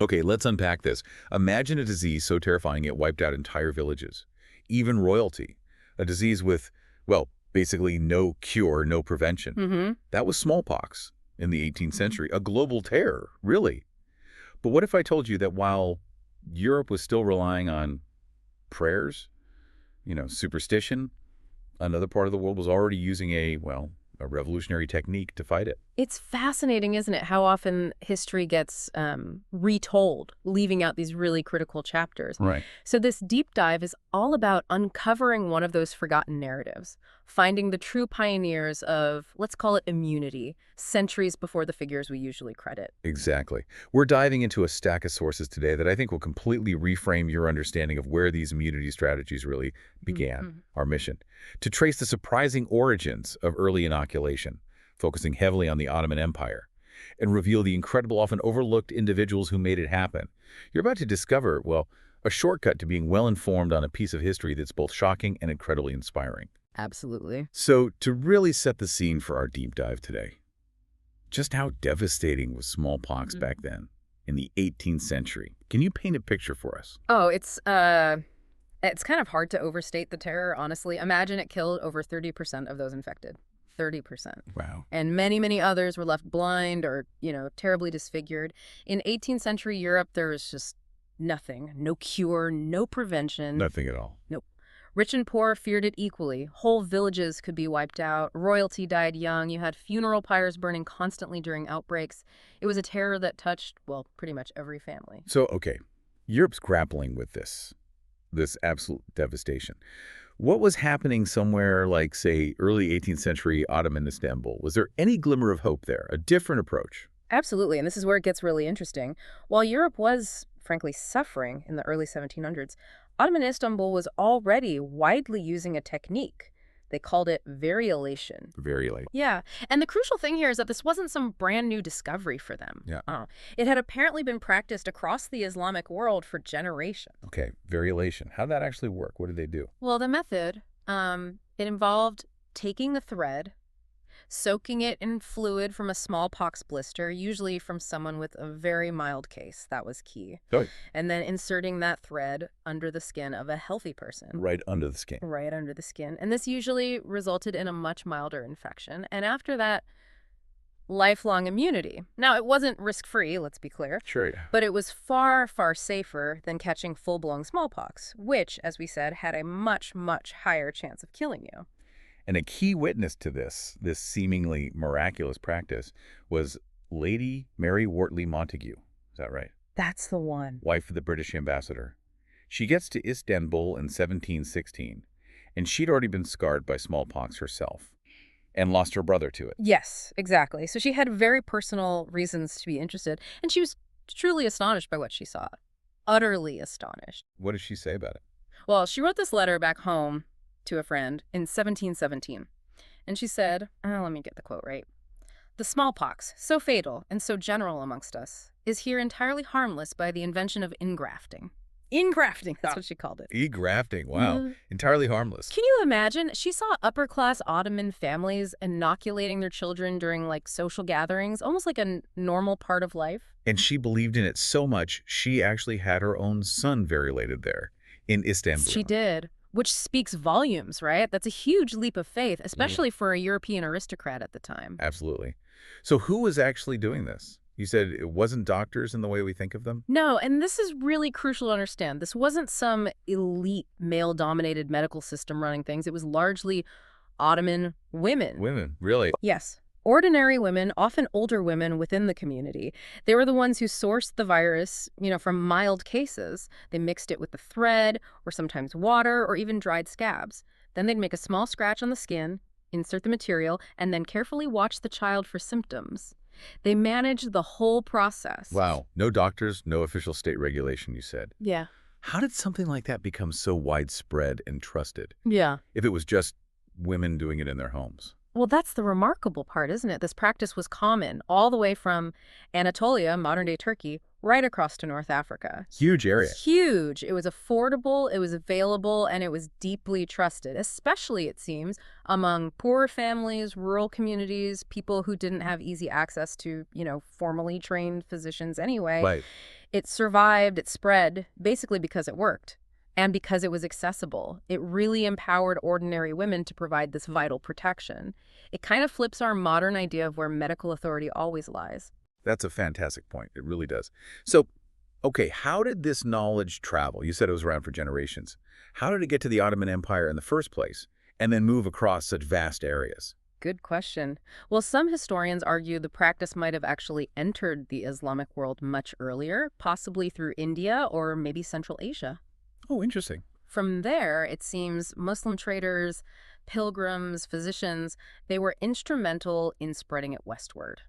Okay, let's unpack this. Imagine a disease so terrifying it wiped out entire villages, even royalty. A disease with, well, basically no cure, no prevention. Mm-hmm. That was smallpox in the 18th century, a global terror, really. But what if I told you that while Europe was still relying on prayers, superstition, another part of the world was already using a revolutionary technique to fight it. It's fascinating, isn't it, how often history gets retold, leaving out these really critical chapters. Right. So this deep dive is all about uncovering one of those forgotten narratives, finding the true pioneers of, let's call it immunity, centuries before the figures we usually credit. Exactly. We're diving into a stack of sources today that I think will completely reframe your understanding of where these immunity strategies really began, Mm-hmm. our mission, to trace the surprising origins of early inoculation, focusing heavily on the Ottoman Empire, and reveal the incredible, often overlooked individuals who made it happen. You're about to discover, well, a shortcut to being well-informed on a piece of history that's both shocking and incredibly inspiring. Absolutely. So, to really set the scene for our deep dive today, just how devastating was smallpox back then, in the 18th century? Can you paint a picture for us? Oh, it's kind of hard to overstate the terror, honestly. Imagine it killed over 30% of those infected. 30%. Wow. And many, many others were left blind or, terribly disfigured. In 18th century Europe, there was just nothing. No cure, no prevention. Nothing at all. Nope. Rich and poor feared it equally. Whole villages could be wiped out. Royalty died young. You had funeral pyres burning constantly during outbreaks. It was a terror that touched, well, pretty much every family. So, okay, Europe's grappling with this absolute devastation. What was happening somewhere like, say, early 18th century Ottoman Istanbul? Was there any glimmer of hope there, a different approach? Absolutely, and this is where it gets really interesting. While Europe was, frankly, suffering in the early 1700s, Ottoman Istanbul was already widely using a technique. They called it variolation. Very late. Yeah, and the crucial thing here is that this wasn't some brand new discovery for them. Yeah. It had apparently been practiced across the Islamic world for generations. Okay, variolation. How did that actually work? What did they do? Well, the method, it involved taking a thread, soaking it in fluid from a smallpox blister, usually from someone with a very mild case. That was key. Oh, And then inserting that thread under the skin of a healthy person. right under the skin. Right under the skin. And this usually resulted in a much milder infection. And after that, lifelong immunity. Now, it wasn't risk-free, let's be clear. Sure, yeah. But it was far, far safer than catching full-blown smallpox, which, as we said, had a much, much higher chance of killing you. And a key witness to this seemingly miraculous practice, was Lady Mary Wortley Montagu. Is that right? That's the one. Wife of the British ambassador. She gets to Istanbul in 1716, and she'd already been scarred by smallpox herself and lost her brother to it. Yes, exactly. So she had very personal reasons to be interested, and she was truly astonished by what she saw. Utterly astonished. What did she say about it? Well, she wrote this letter back home to a friend in 1717. And she said, let me get the quote right. "The smallpox, so fatal and so general amongst us, is here entirely harmless by the invention of ingrafting." Ingrafting, that's what she called it. E-grafting, wow. Entirely harmless. Can you imagine? She saw upper-class Ottoman families inoculating their children during, social gatherings, almost like a normal part of life. And she believed in it so much, she actually had her own son variolated there in Istanbul. She did, which speaks volumes, right? That's a huge leap of faith, especially for a European aristocrat at the time. Absolutely. So who was actually doing this? You said it wasn't doctors in the way we think of them? No, and this is really crucial to understand. This wasn't some elite male-dominated medical system running things. It was largely Ottoman women. Women, really? Yes. Ordinary women, often older women within the community. They were the ones who sourced the virus, from mild cases. They mixed it with the thread, or sometimes water, or even dried scabs. Then they'd make a small scratch on the skin, insert the material, and then carefully watch the child for symptoms. They managed the whole process. Wow. No doctors, no official state regulation, you said. Yeah. How did something like that become so widespread and trusted? Yeah. If it was just women doing it in their homes? Well, that's the remarkable part, isn't it? This practice was common all the way from Anatolia, modern-day Turkey, right across to North Africa. Huge area. Huge. It was affordable, it was available, and it was deeply trusted, especially, it seems, among poorer families, rural communities, people who didn't have easy access to, formally trained physicians anyway. Right. It survived, it spread, basically because it worked. And because it was accessible, it really empowered ordinary women to provide this vital protection. It kind of flips our modern idea of where medical authority always lies. That's a fantastic point. It really does. So, okay, how did this knowledge travel? You said it was around for generations. How did it get to the Ottoman Empire in the first place and then move across such vast areas? Good question. Well, some historians argue the practice might have actually entered the Islamic world much earlier, possibly through India or maybe Central Asia. Oh, interesting. From there, it seems Muslim traders, pilgrims, physicians, they were instrumental in spreading it westward,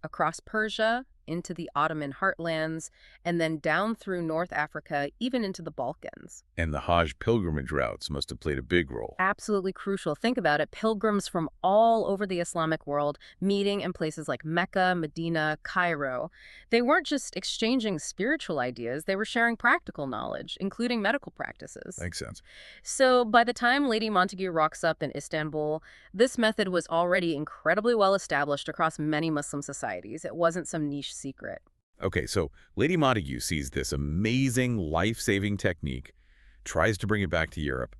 across Persia, into the Ottoman heartlands, and then down through North Africa, even into the Balkans. And the Hajj pilgrimage routes must have played a big role. Absolutely crucial. Think about it. Pilgrims from all over the Islamic world meeting in places like Mecca, Medina, Cairo. They weren't just exchanging spiritual ideas, they were sharing practical knowledge, including medical practices. Makes sense. So by the time Lady Montagu rocks up in Istanbul, this method was already incredibly well established across many Muslim societies. It wasn't some niche secret. Okay, so Lady Montagu sees this amazing life-saving technique, tries to bring it back to Europe,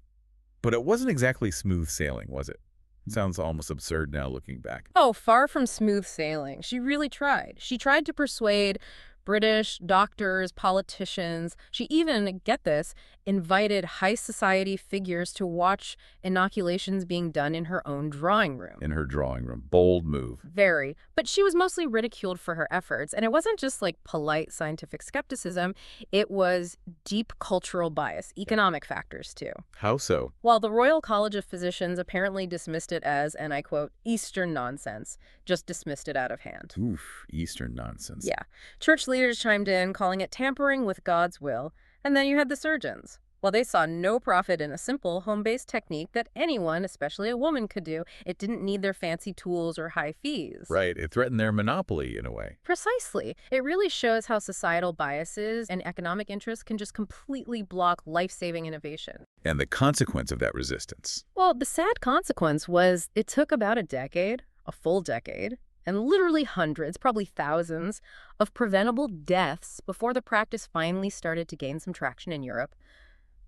but it wasn't exactly smooth sailing, was it? Sounds almost absurd now looking back. Oh, far from smooth sailing. She really tried. She tried to persuade British doctors, politicians. She even, get this, invited high society figures to watch inoculations being done in her own drawing room. In her drawing room. Bold move. Very. But she was mostly ridiculed for her efforts. And it wasn't just like polite scientific skepticism. It was deep cultural bias, economic factors too. How so? While the Royal College of Physicians apparently dismissed it as, and I quote, Eastern nonsense, just dismissed it out of hand. Oof, Eastern nonsense. Yeah. Church leaders chimed in, calling it tampering with God's will. And then you had the surgeons. Well, they saw no profit in a simple home-based technique that anyone, especially a woman, could do. It didn't need their fancy tools or high fees. Right, it threatened their monopoly in a way. Precisely. It really shows how societal biases and economic interests can just completely block life-saving innovation. And the consequence of that resistance. Well, the sad consequence was it took about a full decade, and literally hundreds, probably thousands, of preventable deaths before the practice finally started to gain some traction in Europe.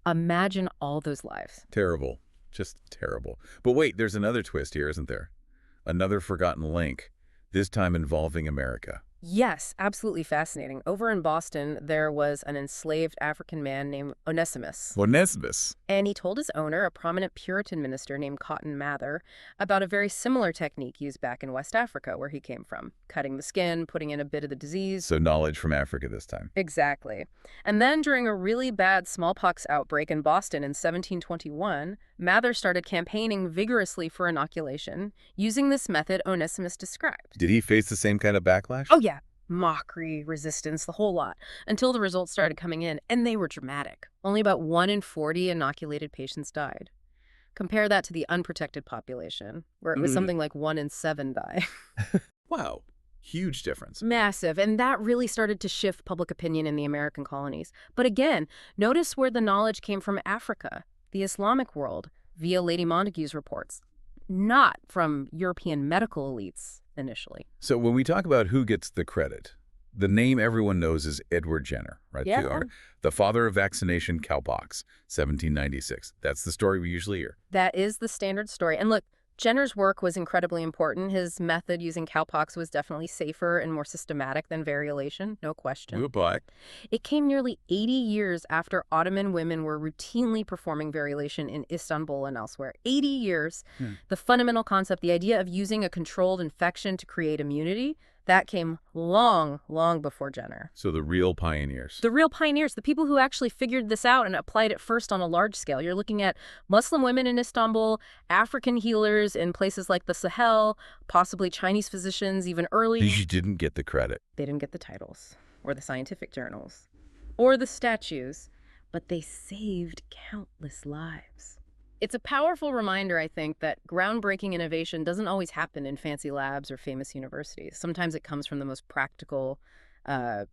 Imagine all those lives. Terrible. Just terrible. But wait, there's another twist here, isn't there? Another forgotten link, this time involving America. Yes, absolutely fascinating. Over in Boston, there was an enslaved African man named Onesimus. Onesimus. And he told his owner, a prominent Puritan minister named Cotton Mather, about a very similar technique used back in West Africa, where he came from. Cutting the skin, putting in a bit of the disease. So knowledge from Africa this time. Exactly. And then during a really bad smallpox outbreak in Boston in 1721, Mather started campaigning vigorously for inoculation, using this method Onesimus described. Did he face the same kind of backlash? Oh, yeah. Mockery, resistance, the whole lot, until the results started coming in, and they were dramatic. Only about 1 in 40 inoculated patients died. Compare that to the unprotected population, where it was something like 1 in 7 die. Wow. Huge difference. Massive, and that really started to shift public opinion in the American colonies. But again, notice where the knowledge came from Africa, the Islamic world, via Lady Montagu's reports, not from European medical elites initially. So when we talk about who gets the credit, the name everyone knows is Edward Jenner, right? Yeah. The father of vaccination, cowpox, 1796. That's the story we usually hear. That is the standard story. And look, Jenner's work was incredibly important. His method using cowpox was definitely safer and more systematic than variolation, no question. Goodbye. It came nearly 80 years after Ottoman women were routinely performing variolation in Istanbul and elsewhere. 80 years. The fundamental concept, the idea of using a controlled infection to create immunity, that came long, long before Jenner. So the real pioneers. The real pioneers, the people who actually figured this out and applied it first on a large scale. You're looking at Muslim women in Istanbul, African healers in places like the Sahel, possibly Chinese physicians even early. These didn't get the credit. They didn't get the titles or the scientific journals or the statues, but they saved countless lives. It's a powerful reminder, I think, that groundbreaking innovation doesn't always happen in fancy labs or famous universities. Sometimes it comes from the most practical,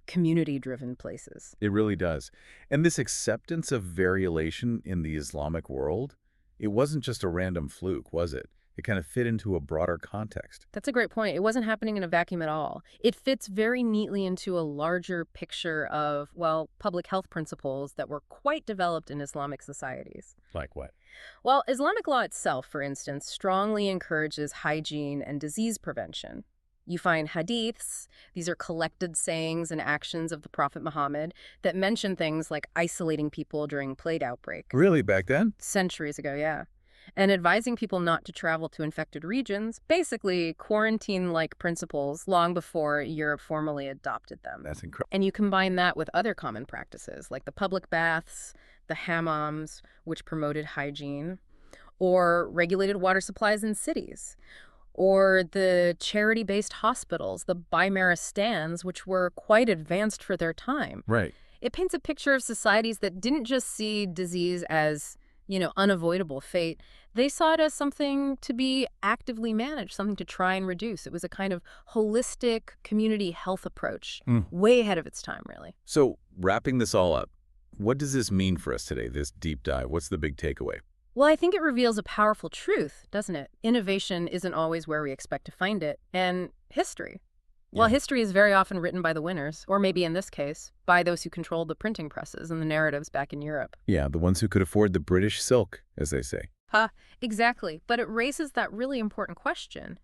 community-driven places. It really does. And this acceptance of variation in the Islamic world, it wasn't just a random fluke, was it? It kind of fit into a broader context. That's a great point. It wasn't happening in a vacuum at all. It fits very neatly into a larger picture of, well, public health principles that were quite developed in Islamic societies. Like what? Well, Islamic law itself, for instance, strongly encourages hygiene and disease prevention. You find hadiths, these are collected sayings and actions of the Prophet Muhammad that mention things like isolating people during plague outbreak. Really, back then? Centuries ago, yeah. And advising people not to travel to infected regions, basically quarantine-like principles long before Europe formally adopted them. That's incredible. And you combine that with other common practices, like the public baths, the hammams, which promoted hygiene, or regulated water supplies in cities, or the charity-based hospitals, the Bimaristans, which were quite advanced for their time. Right. It paints a picture of societies that didn't just see disease as, unavoidable fate. They saw it as something to be actively managed, something to try and reduce. It was a kind of holistic community health approach, way ahead of its time, really. So, wrapping this all up, what does this mean for us today, this deep dive? What's the big takeaway? Well, I think it reveals a powerful truth, doesn't it? Innovation isn't always where we expect to find it. And history. Well, history is very often written by the winners, or maybe in this case, by those who controlled the printing presses and the narratives back in Europe. Yeah, the ones who could afford the British silk, as they say. Exactly. But it raises that really important question.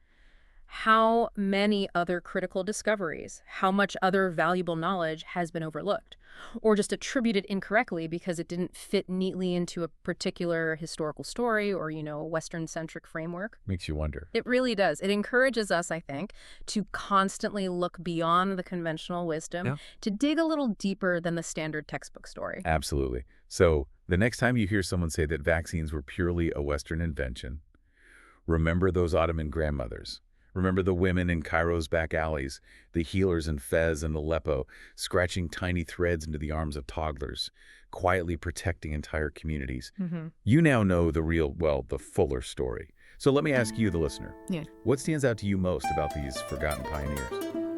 How many other critical discoveries, how much other valuable knowledge has been overlooked, or just attributed incorrectly because it didn't fit neatly into a particular historical story or, a Western-centric framework? Makes you wonder. It really does. It encourages us, I think, to constantly look beyond the conventional wisdom, to dig a little deeper than the standard textbook story. Absolutely. So the next time you hear someone say that vaccines were purely a Western invention, remember those Ottoman grandmothers. Remember the women in Cairo's back alleys, the healers in Fez and Aleppo, scratching tiny threads into the arms of toddlers, quietly protecting entire communities. You now know the fuller story. So let me ask you, the listener, what stands out to you most about these forgotten pioneers?